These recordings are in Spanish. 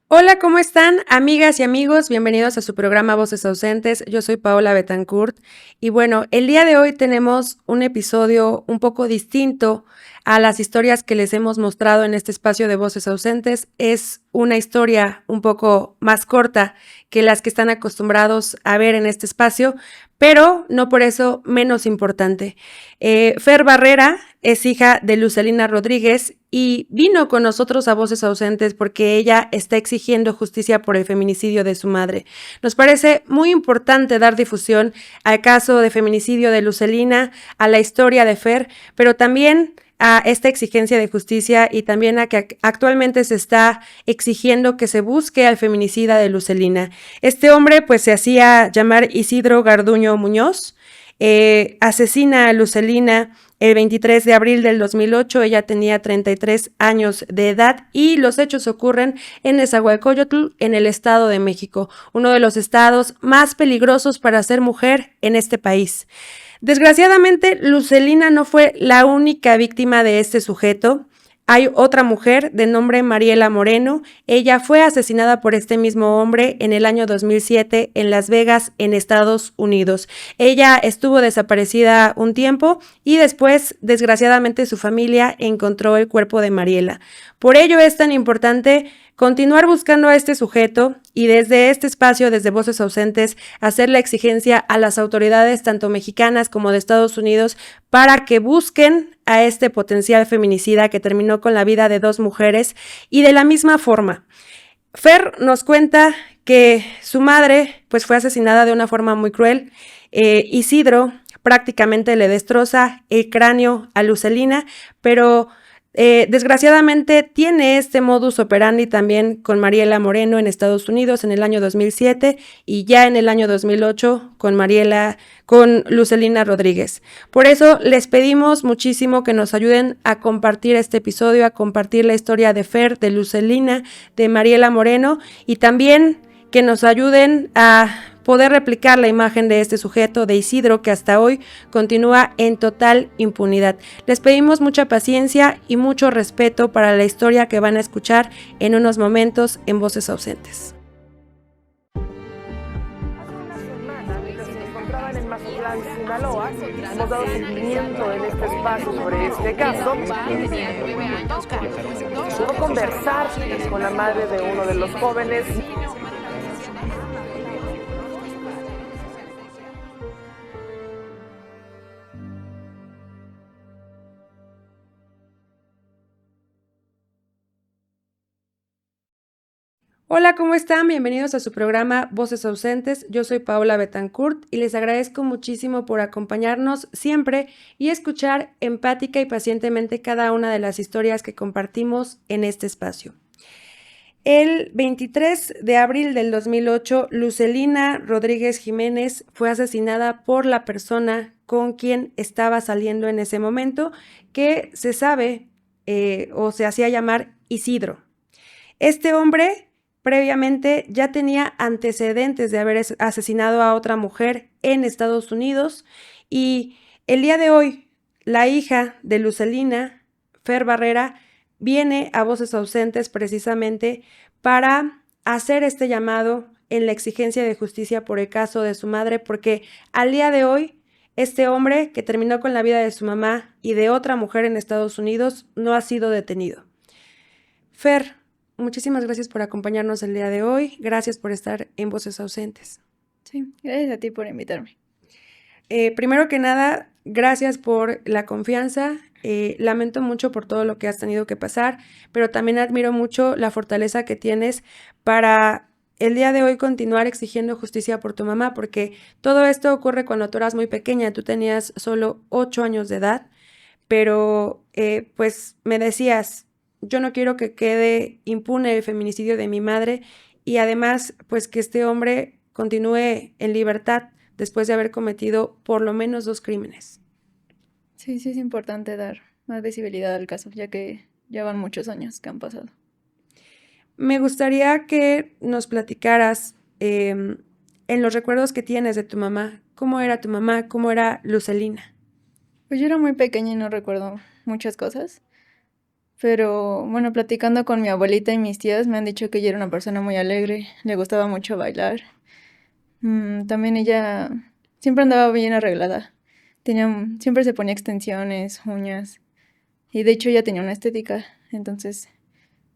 Hola, ¿cómo están, amigas y amigos? Bienvenidos a su programa Voces Ausentes. Yo soy Paola Betancourt y bueno, el día de hoy tenemos un episodio un poco distinto a las historias que les hemos mostrado en este espacio de Voces Ausentes. Es una historia un poco más corta que las que están acostumbrados a ver en este espacio, pero no por eso menos importante. Fer Barrera es hija de Lucelina Rodríguez y vino con nosotros a Voces Ausentes porque ella está exigiendo justicia por el feminicidio de su madre. Nos parece muy importante dar difusión al caso de feminicidio de Lucelina, a la historia de Fer, pero también a esta exigencia de justicia y también a que actualmente se está exigiendo que se busque al feminicida de Lucelina. Este hombre pues se hacía llamar Isidro Garduño Muñoz, asesina a Lucelina el 23 de abril del 2008, ella tenía 33 años de edad y los hechos ocurren en Nezahualcóyotl, en el Estado de México, uno de los estados más peligrosos para ser mujer en este país. Desgraciadamente, Lucelina no fue la única víctima de este sujeto. Hay otra mujer de nombre Mariela Moreno. Ella fue asesinada por este mismo hombre en el año 2007 en Las Vegas, en Estados Unidos. Ella estuvo desaparecida un tiempo y después, desgraciadamente, su familia encontró el cuerpo de Mariela. Por ello es tan importante continuar buscando a este sujeto y desde este espacio, desde Voces Ausentes, hacer la exigencia a las autoridades tanto mexicanas como de Estados Unidos para que busquen a este potencial feminicida que terminó con la vida de 2 mujeres. Y de la misma forma, Fer nos cuenta que su madre pues fue asesinada de una forma muy cruel. Isidro prácticamente le destroza el cráneo a Lucelina, pero desgraciadamente tiene este modus operandi también con Mariela Moreno en Estados Unidos en el año 2007 y ya en el año 2008 con Lucelina Rodríguez. Por eso les pedimos muchísimo que nos ayuden a compartir este episodio, a compartir la historia de Fer, de Lucelina, de Mariela Moreno y también que nos ayuden a poder replicar la imagen de este sujeto, de Isidro, que hasta hoy continúa en total impunidad. Les pedimos mucha paciencia y mucho respeto para la historia que van a escuchar en unos momentos en Voces Ausentes. Sinaloa, hemos dado seguimiento en este espacio sobre este caso. Puedo conversar con la madre de uno de los jóvenes. Hola, ¿cómo están? Bienvenidos a su programa Voces Ausentes. Yo soy Paola Betancourt y les agradezco muchísimo por acompañarnos siempre y escuchar empática y pacientemente cada una de las historias que compartimos en este espacio. El 23 de abril del 2008, Lucelina Rodríguez Jiménez fue asesinada por la persona con quien estaba saliendo en ese momento, que se sabe o se hacía llamar Isidro. Este hombre previamente ya tenía antecedentes de haber asesinado a otra mujer en Estados Unidos y el día de hoy la hija de Lucelina, Fer Barrera, viene a Voces Ausentes precisamente para hacer este llamado en la exigencia de justicia por el caso de su madre, porque al día de hoy este hombre que terminó con la vida de su mamá y de otra mujer en Estados Unidos no ha sido detenido. Fer, muchísimas gracias por acompañarnos el día de hoy. Gracias por estar en Voces Ausentes. Sí, gracias a ti por invitarme. Primero que nada, gracias por la confianza. Lamento mucho por todo lo que has tenido que pasar, pero también admiro mucho la fortaleza que tienes para el día de hoy continuar exigiendo justicia por tu mamá, porque todo esto ocurre cuando tú eras muy pequeña. Tú tenías solo 8 años de edad, pero pues me decías, yo no quiero que quede impune el feminicidio de mi madre y además pues que este hombre continúe en libertad después de haber cometido por lo menos 2 crímenes. Sí, es importante dar más visibilidad al caso, ya que ya van muchos años que han pasado. Me gustaría que nos platicaras en los recuerdos que tienes de tu mamá. ¿Cómo era tu mamá? ¿Cómo era Lucelina? Pues yo era muy pequeña y no recuerdo muchas cosas, Pero bueno, platicando con mi abuelita y mis tías me han dicho que ella era una persona muy alegre, le gustaba mucho bailar. También ella siempre andaba bien arreglada. Siempre se ponía extensiones, uñas. Y de hecho ella tenía una estética. Entonces,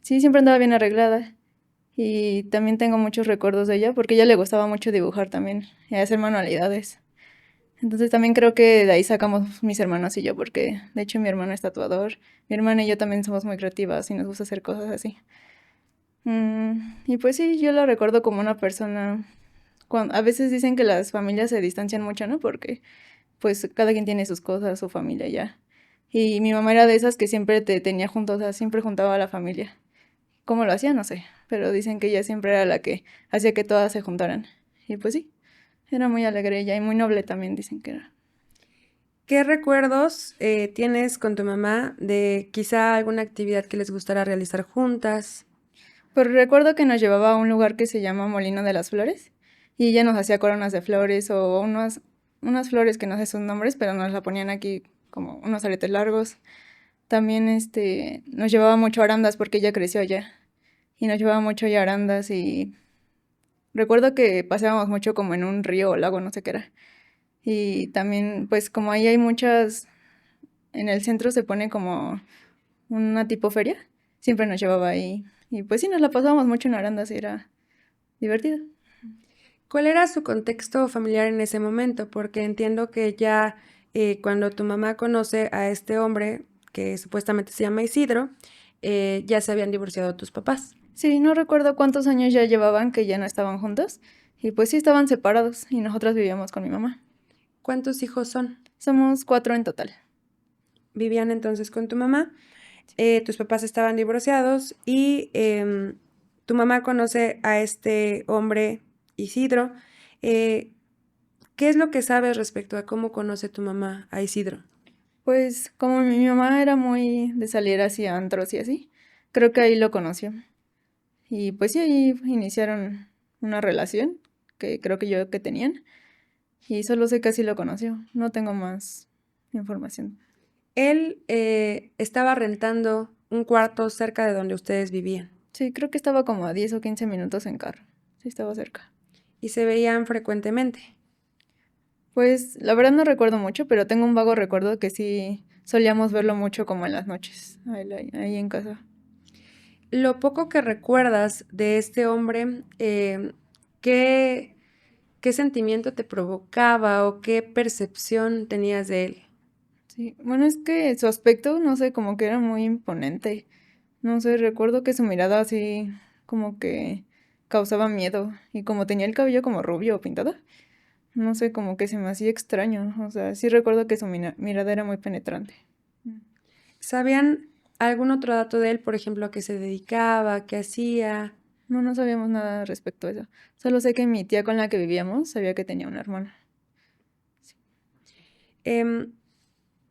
sí, siempre andaba bien arreglada. Y también tengo muchos recuerdos de ella porque a ella le gustaba mucho dibujar también y hacer manualidades. Entonces también creo que de ahí sacamos mis hermanos y yo, porque de hecho mi hermano es tatuador. Mi hermana y yo también somos muy creativas y nos gusta hacer cosas así. Y pues sí, yo lo recuerdo como una persona. A veces dicen que las familias se distancian mucho, ¿no? Porque pues cada quien tiene sus cosas, su familia ya. Y mi mamá era de esas que siempre te tenía juntos, o sea, siempre juntaba a la familia. ¿Cómo lo hacía? No sé, pero dicen que ella siempre era la que hacía que todas se juntaran. Y pues sí, era muy alegre ella y muy noble también dicen que era. ¿Qué recuerdos tienes con tu mamá de quizá alguna actividad que les gustara realizar juntas? Pues recuerdo que nos llevaba a un lugar que se llama Molino de las Flores y ella nos hacía coronas de flores o unas flores que no sé sus nombres, pero nos la ponían aquí como unos aretes largos. También nos llevaba mucho a Arandas porque ella creció allá y nos llevaba mucho allá a Arandas y recuerdo que paseábamos mucho como en un río o lago, no sé qué era. Y también pues como ahí hay muchas, en el centro se pone como una tipo feria, siempre nos llevaba ahí. Y pues sí, nos la pasábamos mucho en Arandas y era divertido. ¿Cuál era su contexto familiar en ese momento? Porque entiendo que ya cuando tu mamá conoce a este hombre, que supuestamente se llama Isidro, ya se habían divorciado tus papás. Sí, no recuerdo cuántos años ya llevaban que ya no estaban juntos. Y pues sí, estaban separados y nosotros vivíamos con mi mamá. ¿Cuántos hijos son? Somos 4 en total. Vivían entonces con tu mamá, tus papás estaban divorciados y tu mamá conoce a este hombre, Isidro. Eh, ¿Qué es lo que sabes respecto a cómo conoce tu mamá a Isidro? Pues como mi mamá era muy de salir hacia antros y así, creo que ahí lo conoció. Y pues sí, ahí iniciaron una relación que creo que yo que tenían. Y solo sé que así lo conoció. No tengo más información. Él estaba rentando un cuarto cerca de donde ustedes vivían Sí, creo que estaba como a 10 o 15 minutos en carro. Sí, estaba cerca. y se veían frecuentemente. Pues la verdad no recuerdo mucho, pero tengo un vago recuerdo que sí solíamos verlo mucho como en las noches, ahí en casa. Lo poco que recuerdas de este hombre, ¿qué, qué sentimiento te provocaba o qué percepción tenías de él? Sí, bueno, es que su aspecto, no sé, como que era muy imponente. No sé, recuerdo que su mirada así como que causaba miedo y como tenía el cabello como rubio o pintado, no sé, como que se me hacía extraño. O sea, sí recuerdo que su mirada era muy penetrante. ¿Sabían algún otro dato de él, por ejemplo, a qué se dedicaba, qué hacía? No, no sabíamos nada respecto a eso. Solo sé que mi tía con la que vivíamos sabía que tenía una hermana. Em,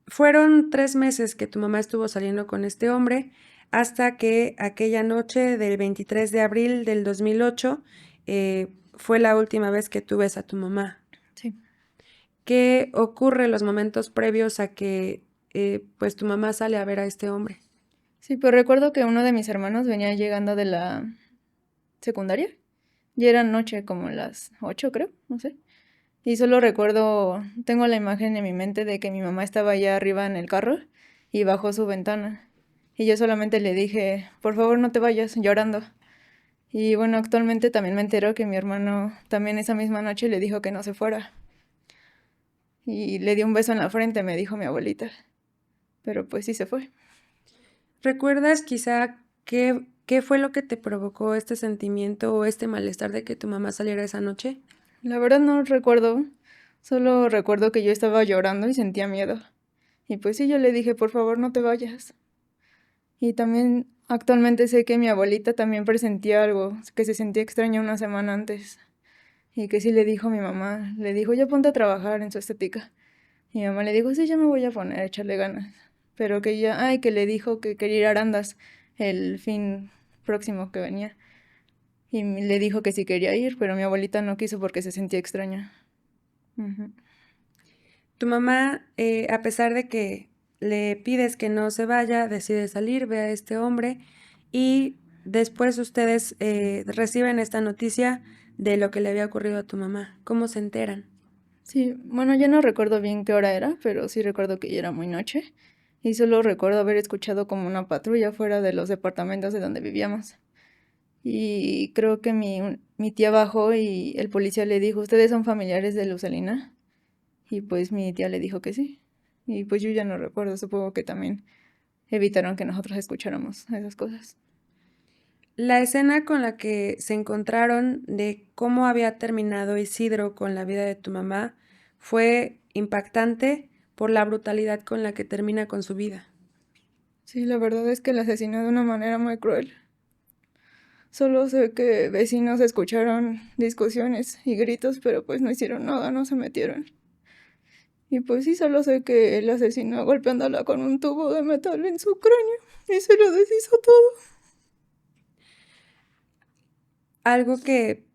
Fueron 3 meses que tu mamá estuvo saliendo con este hombre hasta que aquella noche del 23 de abril del 2008 fue la última vez que tú ves a tu mamá. Sí. ¿Qué ocurre en los momentos previos a que pues tu mamá sale a ver a este hombre? Sí, pues recuerdo que uno de mis hermanos venía llegando de la secundaria. Ya era noche, como las 8 creo, no sé. Y solo recuerdo, tengo la imagen en mi mente de que mi mamá estaba allá arriba en el carro y bajó su ventana. Y yo solamente le dije, por favor no te vayas, llorando. Y bueno, actualmente también me entero que mi hermano también esa misma noche le dijo que no se fuera. Y le dio un beso en la frente, me dijo mi abuelita. Pero pues sí se fue. ¿Recuerdas quizá qué fue lo que te provocó este sentimiento o este malestar de que tu mamá saliera esa noche? La verdad no recuerdo, solo recuerdo que yo estaba llorando y sentía miedo. Y pues sí, yo le dije, por favor no te vayas. Y también actualmente sé que mi abuelita también presentía algo, que se sentía extraña una semana antes. Y que sí le dijo a mi mamá, le dijo, ya ponte a trabajar en su estética. Y mi mamá le dijo, sí, ya me voy a poner a echarle ganas. Pero que ya, ay, que le dijo que quería ir a Arandas el fin próximo que venía. Y le dijo que sí quería ir, pero mi abuelita no quiso porque se sentía extraña. Ujú. Tu mamá, a pesar de que le pides que no se vaya, decide salir, ve a este hombre y después ustedes reciben esta noticia de lo que le había ocurrido a tu mamá. ¿Cómo se enteran? Sí, bueno, ya no recuerdo bien qué hora era, pero sí recuerdo que ya era muy noche. Y solo recuerdo haber escuchado como una patrulla fuera de los departamentos de donde vivíamos. Y creo que mi tía bajó y el policía le dijo, ¿ustedes son familiares de Luzalina? Y pues mi tía le dijo que sí. Y pues yo ya no recuerdo, supongo que también evitaron que nosotros escucháramos esas cosas. La escena con la que se encontraron de cómo había terminado Isidro con la vida de tu mamá fue impactante por la brutalidad con la que termina con su vida. Sí, la verdad es que la asesinó de una manera muy cruel. Solo sé que vecinos escucharon discusiones y gritos, pero pues no hicieron nada, no se metieron. Y pues sí, solo sé que él asesinó golpeándola con un tubo de metal en su cráneo y se lo deshizo todo. Algo que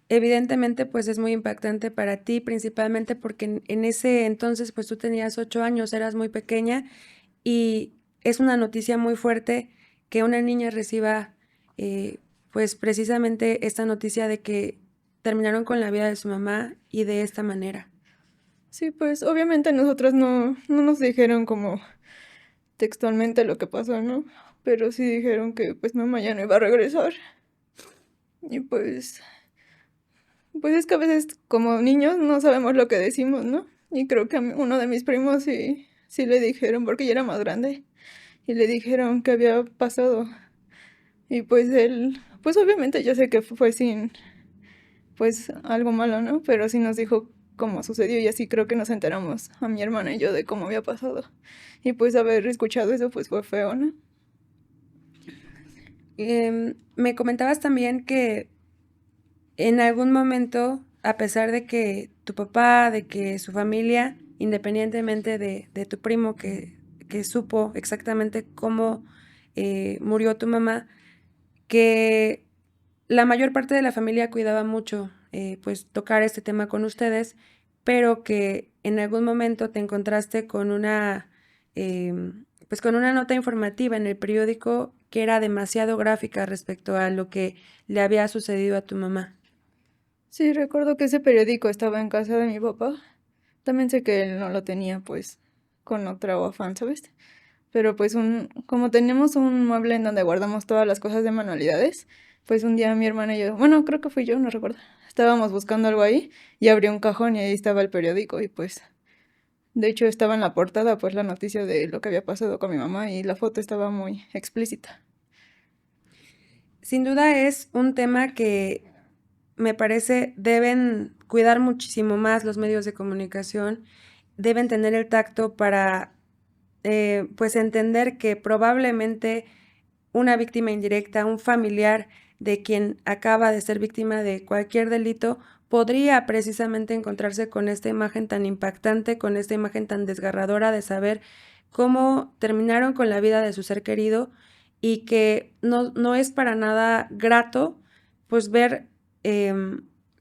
evidentemente pues es muy impactante para ti, principalmente porque en ese entonces pues tú tenías 8 años, eras muy pequeña y es una noticia muy fuerte que una niña reciba pues precisamente esta noticia de que terminaron con la vida de su mamá y de esta manera. Sí, pues obviamente nosotros no nos dijeron como textualmente lo que pasó, ¿no? Pero sí dijeron que pues mamá ya no iba a regresar. Y pues es que a veces como niños no sabemos lo que decimos, ¿no? Y creo que a uno de mis primos sí le dijeron, porque ya era más grande, y le dijeron que había pasado. Y pues él, pues obviamente yo sé que fue sin, pues algo malo, ¿no? Pero sí nos dijo cómo sucedió y así creo que nos enteramos a mi hermana y yo de cómo había pasado. Y pues haber escuchado eso pues fue feo, ¿no? Me comentabas también que en algún momento, a pesar de que tu papá, de que su familia, independientemente de tu primo que supo exactamente cómo murió tu mamá, que la mayor parte de la familia cuidaba mucho pues tocar este tema con ustedes, pero que en algún momento te encontraste con una pues con una nota informativa en el periódico que era demasiado gráfica respecto a lo que le había sucedido a tu mamá. Sí, recuerdo que ese periódico estaba en casa de mi papá. También sé que él no lo tenía pues con otro afán, ¿sabes? Pero pues como tenemos un mueble en donde guardamos todas las cosas de manualidades, pues un día mi hermana y yo, bueno, creo que fui yo, no recuerdo, estábamos buscando algo ahí y abrí un cajón y ahí estaba el periódico y pues, de hecho estaba en la portada pues la noticia de lo que había pasado con mi mamá y la foto estaba muy explícita. Sin duda es un tema que me parece deben cuidar muchísimo más los medios de comunicación, deben tener el tacto para pues entender que probablemente una víctima indirecta, un familiar de quien acaba de ser víctima de cualquier delito, podría precisamente encontrarse con esta imagen tan impactante, con esta imagen tan desgarradora de saber cómo terminaron con la vida de su ser querido y que no es para nada grato pues ver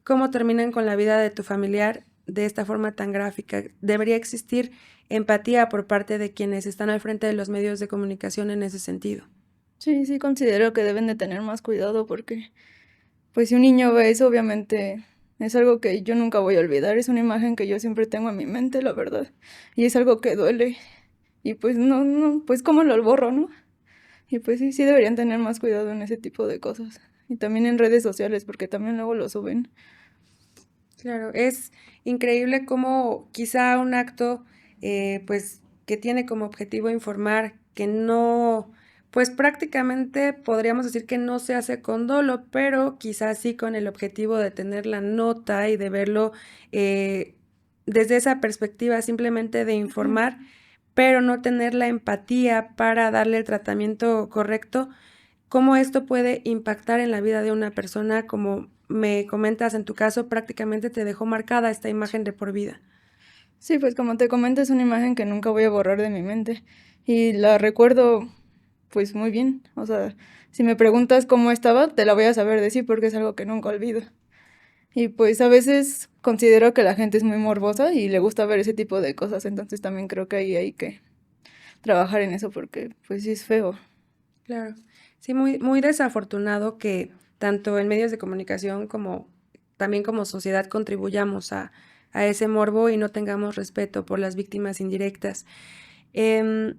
cómo terminan con la vida de tu familiar de esta forma tan gráfica. Debería existir empatía por parte de quienes están al frente de los medios de comunicación en ese sentido. Sí, sí considero que deben de tener más cuidado porque pues si un niño ve eso obviamente es algo que yo nunca voy a olvidar, es una imagen que yo siempre tengo en mi mente, la verdad, y es algo que duele y pues no, pues cómo lo borro, ¿no? Y pues sí, sí deberían tener más cuidado en ese tipo de cosas. Y también en redes sociales, porque también luego lo suben. Claro, es increíble cómo quizá un acto, pues, que tiene como objetivo informar, que no, pues prácticamente podríamos decir que no se hace con dolo, pero quizás sí con el objetivo de tener la nota y de verlo eh, desde esa perspectiva simplemente de informar, pero no tener la empatía para darle el tratamiento correcto, cómo esto puede impactar en la vida de una persona, como me comentas en tu caso, prácticamente te dejó marcada esta imagen de por vida. Sí, pues como te comento, es una imagen que nunca voy a borrar de mi mente. Y la recuerdo pues muy bien. O sea, si me preguntas cómo estaba, te la voy a saber decir porque es algo que nunca olvido. Y pues a veces considero que la gente es muy morbosa y le gusta ver ese tipo de cosas, entonces también creo que ahí hay que trabajar en eso porque pues sí es feo. Claro. Sí, muy, muy desafortunado que tanto en medios de comunicación como también como sociedad contribuyamos a ese morbo y no tengamos respeto por las víctimas indirectas. Em,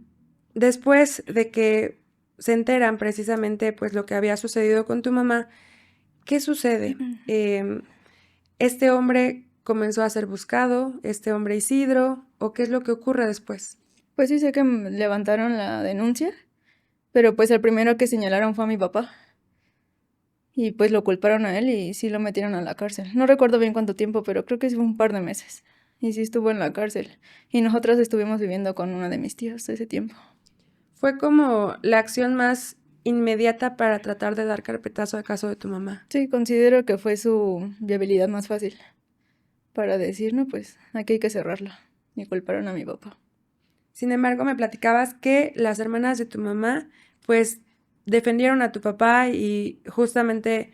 Después de que se enteran precisamente pues lo que había sucedido con tu mamá, ¿qué sucede? ¿Este hombre comenzó a ser buscado, este hombre Isidro, o qué es lo que ocurre después? Pues sí sé que levantaron la denuncia, pero pues el primero que señalaron fue a mi papá. Y pues lo culparon a él y sí lo metieron a la cárcel. No recuerdo bien cuánto tiempo, pero creo que sí fue un par de meses. Y sí estuvo en la cárcel. Y nosotras estuvimos viviendo con una de mis tías ese tiempo. Fue como la acción más inmediata para tratar de dar carpetazo al caso de tu mamá. Sí, considero que fue su viabilidad más fácil para decir, no, pues aquí hay que cerrarla. Y culparon a mi papá. Sin embargo, me platicabas que las hermanas de tu mamá, pues, defendieron a tu papá y justamente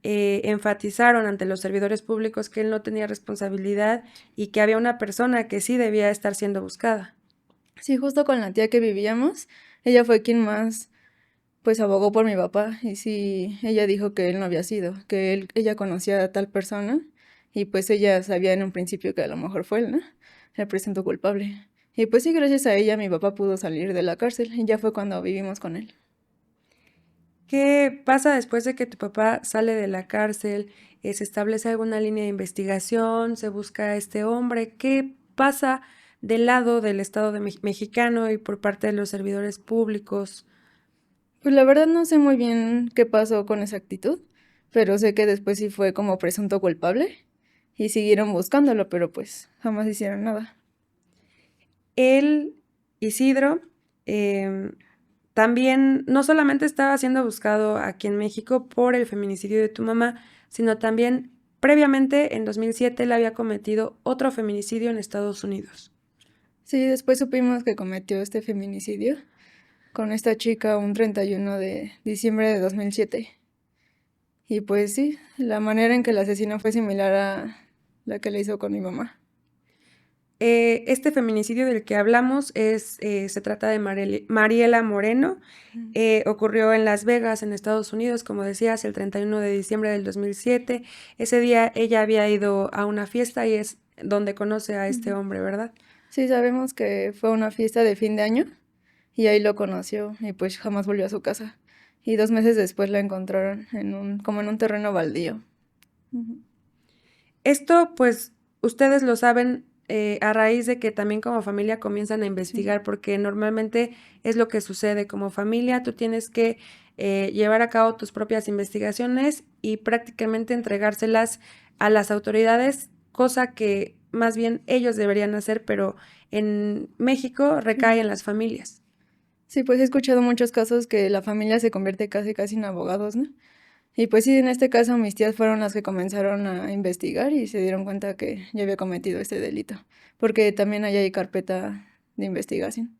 enfatizaron ante los servidores públicos que él no tenía responsabilidad y que había una persona que sí debía estar siendo buscada. Sí, justo con la tía que vivíamos, ella fue quien más, pues, abogó por mi papá. Y sí, ella dijo que él no había sido, que ella conocía a tal persona y pues ella sabía en un principio que a lo mejor fue él, ¿no? El presunto culpable. Y pues sí, gracias a ella mi papá pudo salir de la cárcel y ya fue cuando vivimos con él. ¿Qué pasa después de que tu papá sale de la cárcel? ¿Se establece alguna línea de investigación? ¿Se busca a este hombre? ¿Qué pasa del lado del Estado mexicano y por parte de los servidores públicos? Pues la verdad no sé muy bien qué pasó con esa actitud, pero sé que después sí fue como presunto culpable y siguieron buscándolo, pero pues jamás hicieron nada. Él, Isidro, em, también no solamente estaba siendo buscado aquí en México por el feminicidio de tu mamá, sino también previamente en 2007 él había cometido otro feminicidio en Estados Unidos. Sí, después supimos que cometió este feminicidio con esta chica un 31 de diciembre de 2007. Y pues sí, la manera en que la asesina fue similar a la que le hizo con mi mamá. Este feminicidio del que hablamos se trata de Mariela Moreno. Ocurrió en Las Vegas, en Estados Unidos, como decías, el 31 de diciembre del 2007. Ese día ella había ido a una fiesta y es donde conoce a este hombre, ¿verdad? Sí, sabemos que fue una fiesta de fin de año y ahí lo conoció y pues jamás volvió a su casa. Y 2 meses después la encontraron como en un terreno baldío. Ujú. Esto, pues, ustedes lo saben a raíz de que también como familia comienzan a investigar, porque normalmente es lo que sucede como familia, tú tienes que llevar a cabo tus propias investigaciones y prácticamente entregárselas a las autoridades, cosa que más bien ellos deberían hacer, pero en México recae en las familias. Sí, pues he escuchado muchos casos que la familia se convierte casi en abogados, ¿no? Y pues sí, en este caso mis tías fueron las que comenzaron a investigar y se dieron cuenta que yo había cometido este delito, porque también allá hay carpeta de investigación.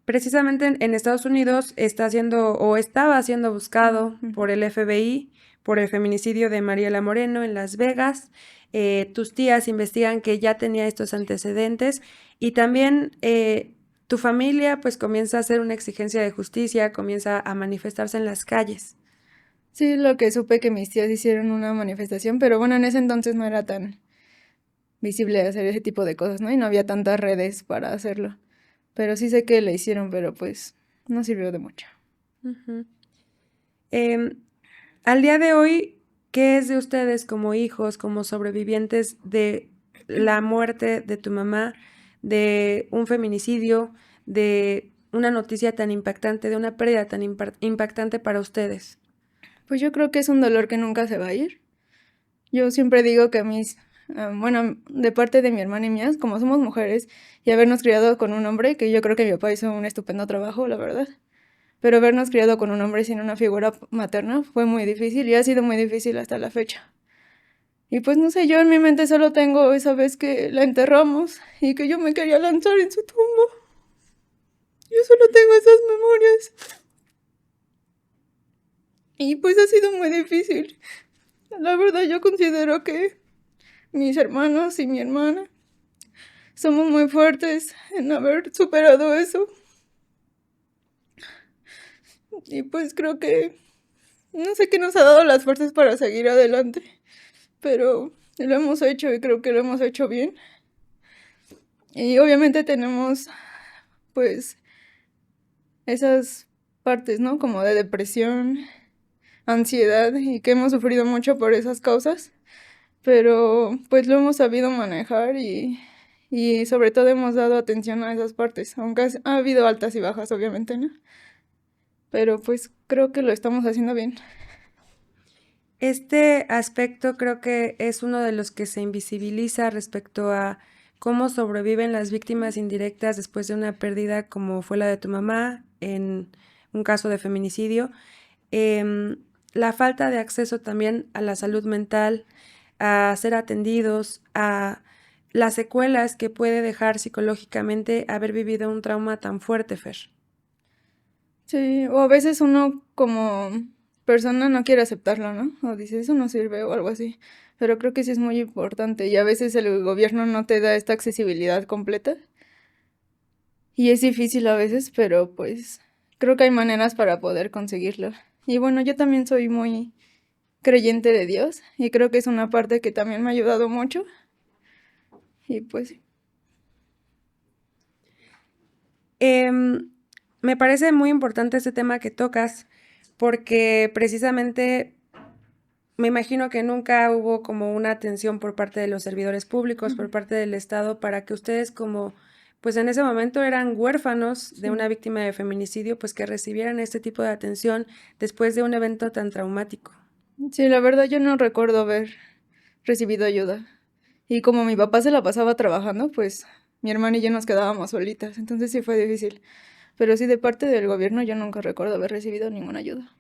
Precisamente en Estados Unidos está siendo o estaba siendo buscado Ujú. por el FBI por el feminicidio de Mariela Moreno en Las Vegas. Tus tías investigan que ya tenía estos antecedentes y también tu familia pues comienza a hacer una exigencia de justicia, comienza a manifestarse en las calles. Sí, lo que supe que mis tías hicieron una manifestación, pero bueno, en ese entonces no era tan visible hacer ese tipo de cosas, ¿no? Y no había tantas redes para hacerlo. Pero sí sé que le hicieron, pero pues no sirvió de mucho. Ujú. Em, Al día de hoy, ¿qué es de ustedes como hijos, como sobrevivientes de la muerte de tu mamá, de un feminicidio, de una noticia tan impactante, de una pérdida tan impactante para ustedes? Pues yo creo que es un dolor que nunca se va a ir. Yo siempre digo que bueno, de parte de mi hermana y mías, como somos mujeres y habernos criado con un hombre, que yo creo que mi papá hizo un estupendo trabajo, la verdad, pero habernos criado con un hombre sin una figura materna fue muy difícil y ha sido muy difícil hasta la fecha. Y pues no sé, yo en mi mente solo tengo esa vez que la enterramos y que yo me quería lanzar en su tumba. Yo solo tengo esas memorias. Y pues ha sido muy difícil. La verdad yo considero que mis hermanos y mi hermana somos muy fuertes en haber superado eso. Y pues creo que no sé qué nos ha dado las fuerzas para seguir adelante, pero lo hemos hecho y creo que lo hemos hecho bien. Y obviamente tenemos pues esas partes, ¿no? Como de depresión, ansiedad y que hemos sufrido mucho por esas causas, pero pues lo hemos sabido manejar y sobre todo hemos dado atención a esas partes, aunque ha habido altas y bajas, obviamente, ¿no? Pero pues creo que lo estamos haciendo bien. Este aspecto creo que es uno de los que se invisibiliza respecto a cómo sobreviven las víctimas indirectas después de una pérdida como fue la de tu mamá en un caso de feminicidio. Em, la falta de acceso también a la salud mental, a ser atendidos, a las secuelas que puede dejar psicológicamente haber vivido un trauma tan fuerte, Fer. Sí, o a veces uno como persona no quiere aceptarlo, ¿no? O dice, eso no sirve o algo así. Pero creo que sí es muy importante y a veces el gobierno no te da esta accesibilidad completa. Y es difícil a veces, pero pues creo que hay maneras para poder conseguirlo. Y bueno, yo también soy muy creyente de Dios y creo que es una parte que también me ha ayudado mucho. Y pues sí. Me parece muy importante este tema que tocas porque precisamente me imagino que nunca hubo como una atención por parte de los servidores públicos, por parte del Estado, para que ustedes como, pues en ese momento eran huérfanos de una víctima de feminicidio, pues que recibieran este tipo de atención después de un evento tan traumático. Sí, la verdad yo no recuerdo haber recibido ayuda. Y como mi papá se la pasaba trabajando, pues mi hermana y yo nos quedábamos solitas, entonces sí fue difícil. Pero sí, de parte del gobierno yo nunca recuerdo haber recibido ninguna ayuda.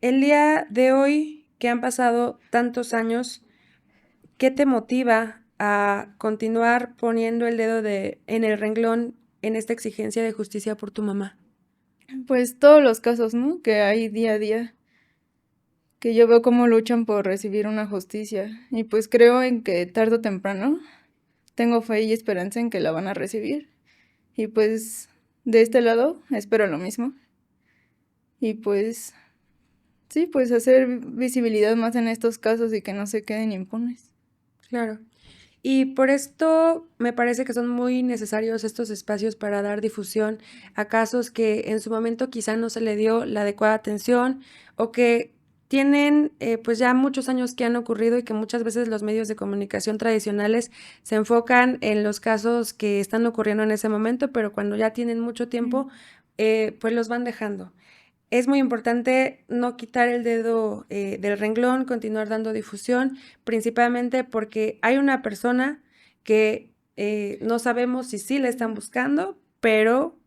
El día de hoy, que han pasado tantos años, ¿qué te motiva a continuar poniendo el dedo en el renglón en esta exigencia de justicia por tu mamá? Pues todos los casos, ¿no? Que hay día a día, que yo veo cómo luchan por recibir una justicia. Y pues creo en que tarde o temprano tengo fe y esperanza en que la van a recibir. Y pues de este lado espero lo mismo. Y pues sí, pues hacer visibilidad más en estos casos y que no se queden impunes. Claro. Y por esto me parece que son muy necesarios estos espacios para dar difusión a casos que en su momento quizá no se le dio la adecuada atención o que tienen pues ya muchos años que han ocurrido y que muchas veces los medios de comunicación tradicionales se enfocan en los casos que están ocurriendo en ese momento, pero cuando ya tienen mucho tiempo, pues los van dejando. Es muy importante no quitar el dedo del renglón, continuar dando difusión, principalmente porque hay una persona que no sabemos si sí la están buscando, pero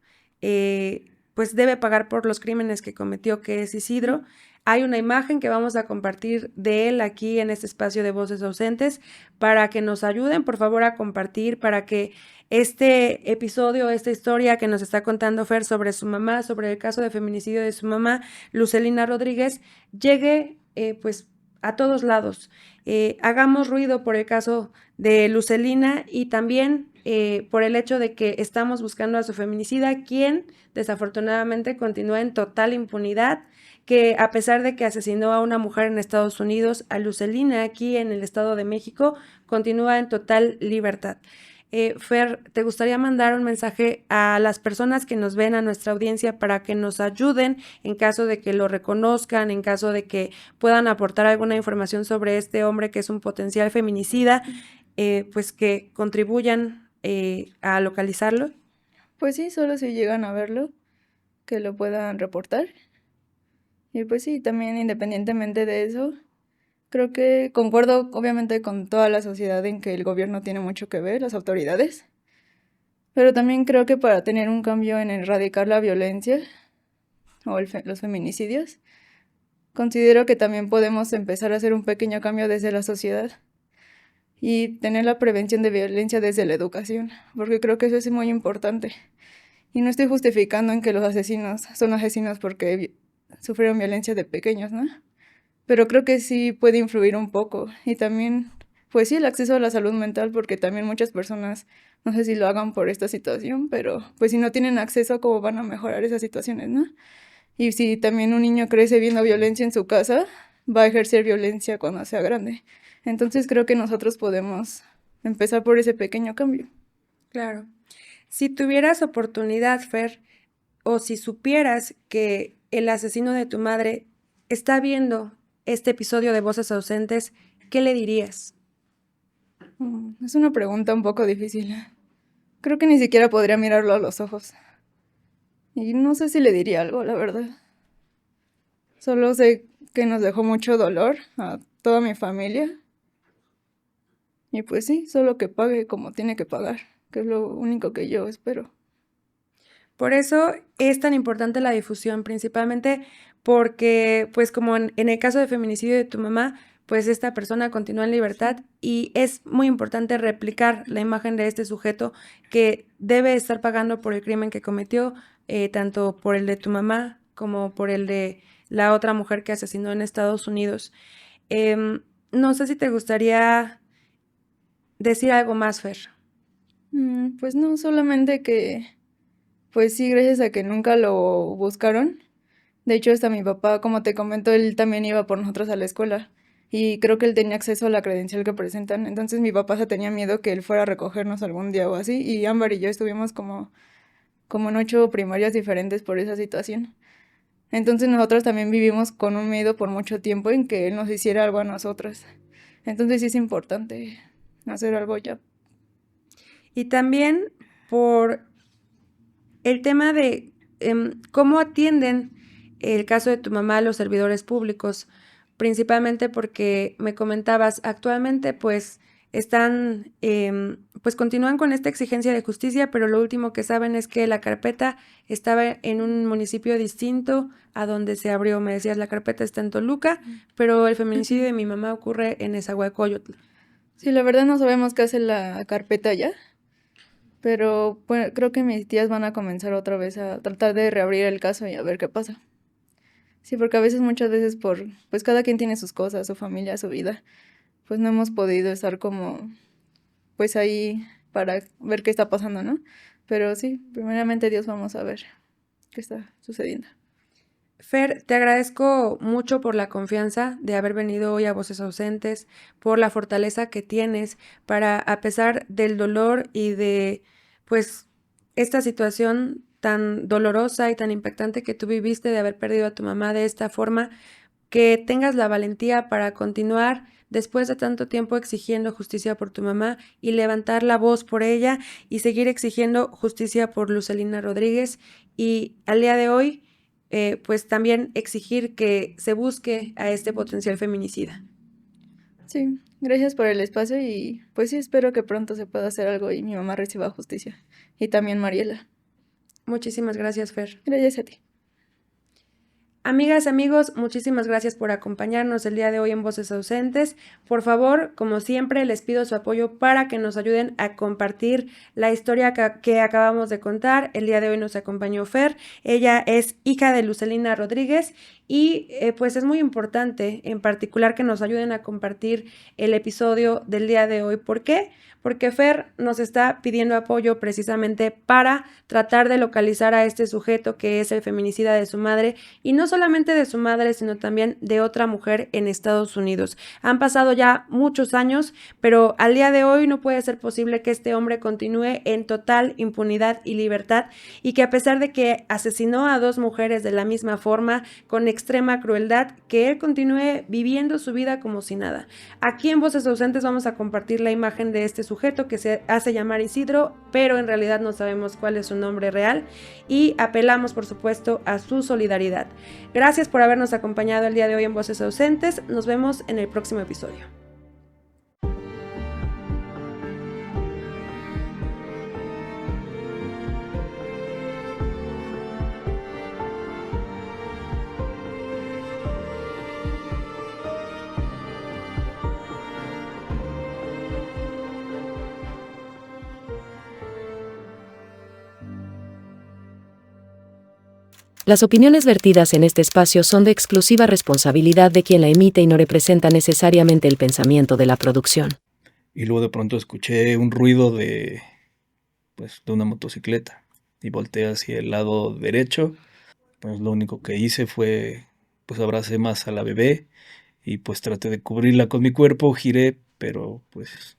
pues debe pagar por los crímenes que cometió, que es Isidro. Hay una imagen que vamos a compartir de él aquí en este espacio de Voces Ausentes para que nos ayuden, por favor, a compartir, para que este episodio, esta historia que nos está contando Fer sobre su mamá, sobre el caso de feminicidio de su mamá, Lucelina Rodríguez, llegue pues a todos lados. Hagamos ruido por el caso de Lucelina y también por el hecho de que estamos buscando a su feminicida, quien desafortunadamente continúa en total impunidad, que a pesar de que asesinó a una mujer en Estados Unidos, a Lucelina aquí en el Estado de México, continúa en total libertad. Fer, ¿te gustaría mandar un mensaje a las personas que nos ven, a nuestra audiencia, para que nos ayuden en caso de que lo reconozcan, en caso de que puedan aportar alguna información sobre este hombre que es un potencial feminicida, pues que contribuyan a localizarlo? Pues sí, solo si llegan a verlo, que lo puedan reportar. Y pues sí, también independientemente de eso, creo que concuerdo obviamente con toda la sociedad en que el gobierno tiene mucho que ver, las autoridades, pero también creo que para tener un cambio en erradicar la violencia o los feminicidios, considero que también podemos empezar a hacer un pequeño cambio desde la sociedad y tener la prevención de violencia desde la educación, porque creo que eso es muy importante. Y no estoy justificando en que los asesinos son asesinos porque sufrieron violencia de pequeños, ¿no? Pero creo que sí puede influir un poco y también pues sí, el acceso a la salud mental, porque también muchas personas, no sé si lo hagan por esta situación, pero pues si no tienen acceso, ¿cómo van a mejorar esas situaciones, no? Y si también un niño crece viendo violencia en su casa, va a ejercer violencia cuando sea grande. Entonces creo que nosotros podemos empezar por ese pequeño cambio. Claro. Si tuvieras oportunidad, Fer, o si supieras que el asesino de tu madre está viendo este episodio de Voces Ausentes, ¿qué le dirías? Es una pregunta un poco difícil. Creo que ni siquiera podría mirarlo a los ojos. Y no sé si le diría algo, la verdad. Solo sé que nos dejó mucho dolor a toda mi familia. Y pues sí, solo que pague como tiene que pagar, que es lo único que yo espero. Por eso es tan importante la difusión, principalmente porque, pues como en el caso de feminicidio de tu mamá, pues esta persona continúa en libertad y es muy importante replicar la imagen de este sujeto que debe estar pagando por el crimen que cometió, tanto por el de tu mamá como por el de la otra mujer que asesinó en Estados Unidos. No sé si te gustaría decir algo más, Fer. Pues no, solamente que, pues sí, gracias a que nunca lo buscaron. De hecho, hasta mi papá, como te comento, él también iba por nosotros a la escuela. Y creo que él tenía acceso a la credencial que presentan. Entonces mi papá se tenía miedo que él fuera a recogernos algún día o así. Y Ámbar y yo estuvimos como en 8 primarias diferentes por esa situación. Entonces nosotros también vivimos con un miedo por mucho tiempo en que él nos hiciera algo a nosotras. Entonces sí es importante hacer algo ya. Y también por el tema de cómo atienden el caso de tu mamá a los servidores públicos, principalmente porque me comentabas, actualmente pues están, pues continúan con esta exigencia de justicia, pero lo último que saben es que la carpeta estaba en un municipio distinto a donde se abrió. Me decías, la carpeta está en Toluca, pero el feminicidio de mi mamá ocurre en Nezahualcóyotl. Sí, la verdad no sabemos qué hace la carpeta ya, pero pues, creo que mis tías van a comenzar otra vez a tratar de reabrir el caso y a ver qué pasa. Sí, porque a veces, muchas veces pues cada quien tiene sus cosas, su familia, su vida, pues no hemos podido estar como, pues ahí para ver qué está pasando, ¿no? Pero sí, primeramente Dios, vamos a ver qué está sucediendo. Fer, te agradezco mucho por la confianza de haber venido hoy a Voces Ausentes, por la fortaleza que tienes para, a pesar del dolor y de, pues, esta situación tan dolorosa y tan impactante que tú viviste de haber perdido a tu mamá de esta forma, que tengas la valentía para continuar después de tanto tiempo exigiendo justicia por tu mamá y levantar la voz por ella y seguir exigiendo justicia por Lucelina Rodríguez y al día de hoy pues también exigir que se busque a este potencial feminicida. Sí, gracias por el espacio y pues sí, espero que pronto se pueda hacer algo y mi mamá reciba justicia. Y también Mariela. Muchísimas gracias, Fer. Gracias a ti. Amigas, amigos, muchísimas gracias por acompañarnos el día de hoy en Voces Ausentes. Por favor, como siempre, les pido su apoyo para que nos ayuden a compartir la historia que acabamos de contar. El día de hoy nos acompañó Fer. Ella es hija de Lucelina Rodríguez y pues es muy importante en particular que nos ayuden a compartir el episodio del día de hoy. ¿Por qué? Porque Fer nos está pidiendo apoyo precisamente para tratar de localizar a este sujeto que es el feminicida de su madre, y no solamente de su madre, sino también de otra mujer en Estados Unidos. Han pasado ya muchos años, pero al día de hoy no puede ser posible que este hombre continúe en total impunidad y libertad, y que a pesar de que asesinó a 2 mujeres de la misma forma, con extrema crueldad, que él continúe viviendo su vida como si nada. Aquí en Voces Ausentes vamos a compartir la imagen de este sujeto que se hace llamar Isidro, pero en realidad no sabemos cuál es su nombre real y apelamos por supuesto a su solidaridad. Gracias por habernos acompañado el día de hoy en Voces Ausentes. Nos vemos en el próximo episodio. Las opiniones vertidas en este espacio son de exclusiva responsabilidad de quien la emite y no representa necesariamente el pensamiento de la producción. y luego de pronto escuché un ruido de una motocicleta y volteé hacia el lado derecho. Pues lo único que hice fue, pues abracé más a la bebé y pues traté de cubrirla con mi cuerpo, giré, pero pues